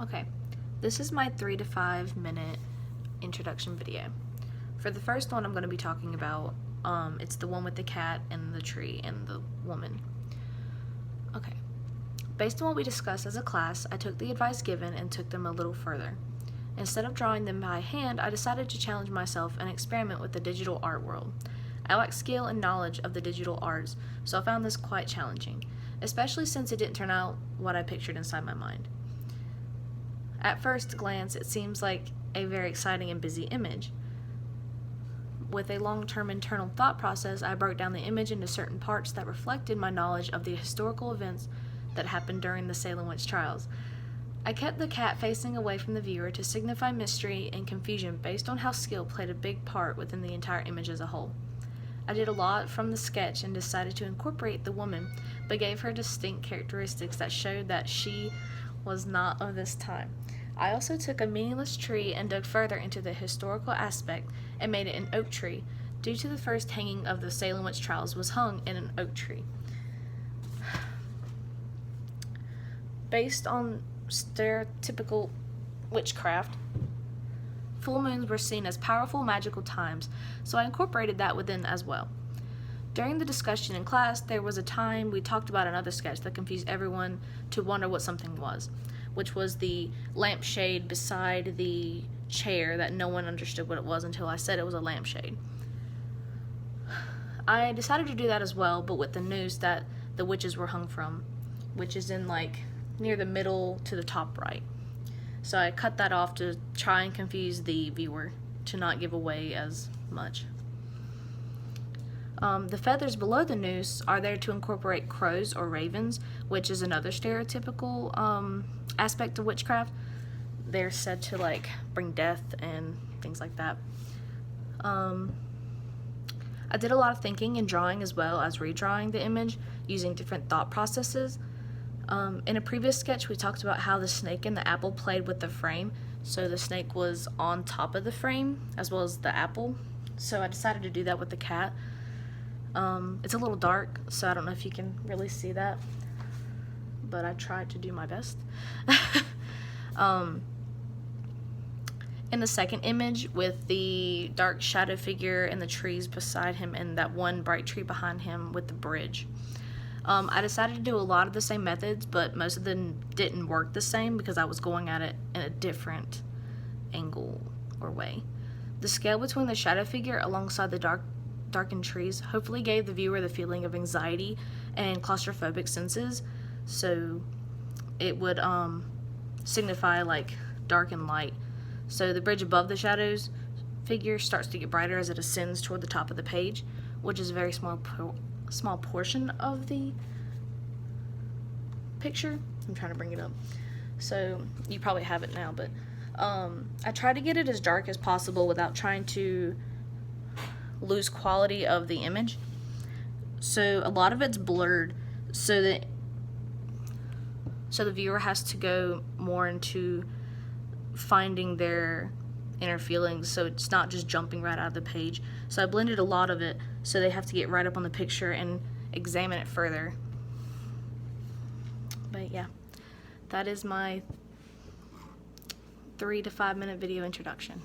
Okay, this is my 3 to 5 minute introduction video. For the first one, I'm going to be talking about, it's the one with the cat and the tree and the woman. Okay, based on what we discussed as a class, I took the advice given and took them a little further. Instead of drawing them by hand, I decided to challenge myself and experiment with the digital art world. I lack skill and knowledge of the digital arts, so I found this quite challenging, especially since it didn't turn out what I pictured inside my mind. At first glance, it seems like a very exciting and busy image. With a long-term internal thought process, I broke down the image into certain parts that reflected my knowledge of the historical events that happened during the Salem witch trials. I kept the cat facing away from the viewer to signify mystery and confusion based on how skill played a big part within the entire image as a whole. I did a lot from the sketch and decided to incorporate the woman, but gave her distinct characteristics that showed that she was not of this time. I also took a meaningless tree and dug further into the historical aspect and made it an oak tree, due to the first hanging of the Salem witch trials was hung in an oak tree. Based on stereotypical witchcraft, full moons were seen as powerful magical times, so I incorporated that within as well. During the discussion in class, there was a time we talked about another sketch that confused everyone to wonder what something was, which was the lampshade beside the chair that no one understood what it was until I said it was a lampshade. I decided to do that as well, but with the news that the witches were hung from, which is in like near the middle to the top right. So I cut that off to try and confuse the viewer to not give away as much. The feathers below the noose are there to incorporate crows or ravens, which is another stereotypical aspect of witchcraft. They're said to like bring death and things like that. I did a lot of thinking and drawing as well as redrawing the image using different thought processes. In a previous sketch, we talked about how the snake and the apple played with the frame. So the snake was on top of the frame as well as the apple. So I decided to do that with the cat. It's a little dark, so I don't know if you can really see that, but I tried to do my best. In the second image, with the dark shadow figure and the trees beside him and that one bright tree behind him with the bridge, I decided to do a lot of the same methods, but most of them didn't work the same because I was going at it in a different angle or way. The scale between the shadow figure alongside the darkened trees hopefully gave the viewer the feeling of anxiety and claustrophobic senses, so it would signify like dark and light. So the bridge above the shadows figure starts to get brighter as it ascends toward the top of the page, which is a very small portion of the picture. I'm trying to bring it up, so you probably have it now, but I try to get it as dark as possible without trying to lose quality of the image. So a lot of it's blurred, so the viewer has to go more into finding their inner feelings, so it's not just jumping right out of the page. So I blended a lot of it, so they have to get right up on the picture and examine it further. But yeah, that is my 3 to 5 minute video introduction.